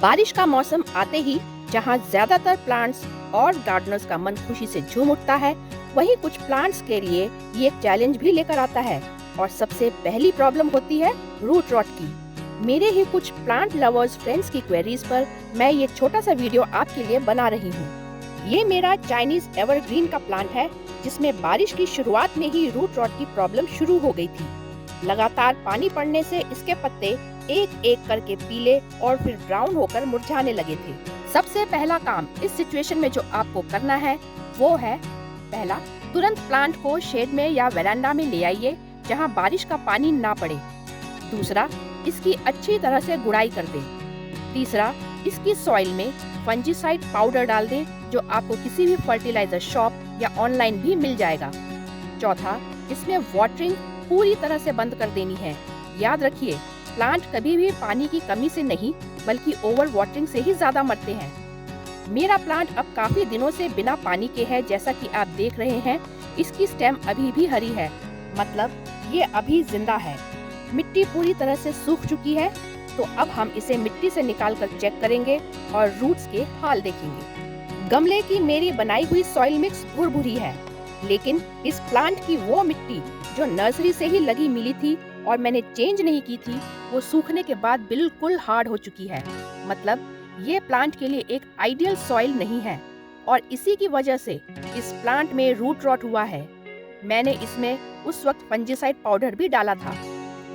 बारिश का मौसम आते ही जहाँ ज्यादातर प्लांट्स और गार्डनर्स का मन खुशी से झूम उठता है, वहीं कुछ प्लांट्स के लिए ये एक चैलेंज भी लेकर आता है। और सबसे पहली प्रॉब्लम होती है रूट रॉट की। मेरे ही कुछ प्लांट लवर्स फ्रेंड्स की क्वेरीज पर मैं ये छोटा सा वीडियो आपके लिए बना रही हूँ। ये मेरा चाइनीज एवरग्रीन का प्लांट है, जिसमें बारिश की शुरुआत में ही रूट रॉट की प्रॉब्लम शुरू हो गई थी। लगातार पानी पड़ने से इसके पत्ते एक एक करके पीले और फिर ब्राउन होकर मुरझाने लगे थे। सबसे पहला काम इस सिचुएशन में जो आपको करना है वो है, पहला, तुरंत प्लांट को शेड में या वेरांडा में ले आइए जहां बारिश का पानी ना पड़े। दूसरा, इसकी अच्छी तरह से गुड़ाई कर दें। तीसरा, इसकी सॉइल में फंजीसाइड पाउडर डाल दें, जो आपको किसी भी फर्टिलाइजर शॉप या ऑनलाइन भी मिल जाएगा। चौथा, इसमें वाटरिंग पूरी तरह से बंद कर देनी है। याद रखिए, प्लांट कभी भी पानी की कमी से नहीं बल्कि ओवर वाटरिंग से ही ज्यादा मरते हैं। मेरा प्लांट अब काफी दिनों से बिना पानी के है, जैसा कि आप देख रहे हैं। इसकी स्टेम अभी भी हरी है, मतलब ये अभी जिंदा है। मिट्टी पूरी तरह से सूख चुकी है, तो अब हम इसे मिट्टी से निकाल कर चेक करेंगे और रूट्स के हाल देखेंगे। गमले की मेरी बनाई हुई सॉइल मिक्स भुरभुरी है, लेकिन इस प्लांट की वो मिट्टी जो नर्सरी से ही लगी मिली थी और मैंने चेंज नहीं की थी, वो सूखने के बाद बिल्कुल हार्ड हो चुकी है। मतलब ये प्लांट के लिए एक आइडियल सॉइल नहीं है और इसी की वजह से इस प्लांट में रूट रॉट हुआ है। मैंने इसमें उस वक्त फंजीसाइड पाउडर भी डाला था।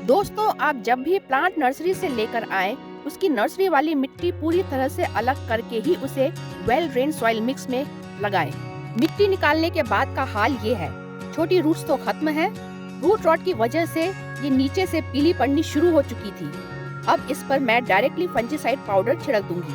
दोस्तों, आप जब भी प्लांट नर्सरी से लेकर आए, उसकी नर्सरी वाली मिट्टी पूरी तरह से अलग करके ही उसे वेल ड्रेन सॉइल मिक्स में लगाएं। मिट्टी निकालने के बाद का हाल ये है। छोटी रूट्स तो खत्म है, रूट रॉट की वजह से ये नीचे से पीली पड़नी शुरू हो चुकी थी। अब इस पर मैं डायरेक्टली फंजीसाइड पाउडर छिड़क दूंगी।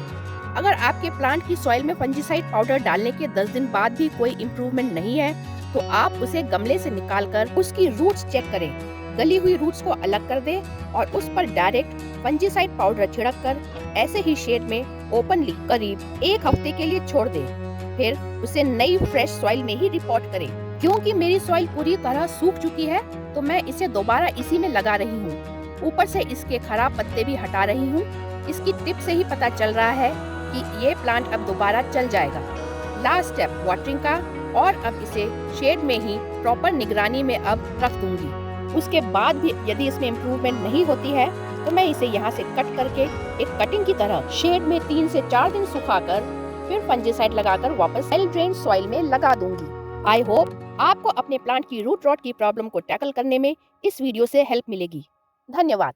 अगर आपके प्लांट की सॉइल में फंजीसाइड पाउडर डालने के 10 दिन बाद भी कोई इम्प्रूवमेंट नहीं है, तो आप उसे गमले से निकालकर उसकी रूट्स चेक करें। गली हुई रूट्स को अलग कर दें और उस पर डायरेक्ट फंजीसाइड पाउडर छिड़क कर ऐसे ही शेड में ओपनली करीब 1 हफ्ते के लिए छोड़ दें। फिर उसे नई फ्रेश सॉइल में ही रिपोर्ट करें। क्योंकि मेरी सॉइल पूरी तरह सूख चुकी है, तो मैं इसे दोबारा इसी में लगा रही हूँ। ऊपर से इसके खराब पत्ते भी हटा रही हूँ। इसकी टिप से ही पता चल रहा है कि ये प्लांट अब दोबारा चल जाएगा। लास्ट स्टेप वाटरिंग का, और अब इसे शेड में ही प्रॉपर निगरानी में अब रख दूंगी। उसके बाद भी यदि इसमें इम्प्रूवमेंट नहीं होती है, तो मैं इसे यहाँ से कट करके एक कटिंग की तरह शेड में 3 से 4 दिन सुखाकर फिर फंजीसाइड लगाकर वापस वेल ड्रेन्ड सॉइल में लगा दूंगी। आई होप आपको अपने प्लांट की रूट रॉट की प्रॉब्लम को टैकल करने में इस वीडियो से हेल्प मिलेगी। धन्यवाद।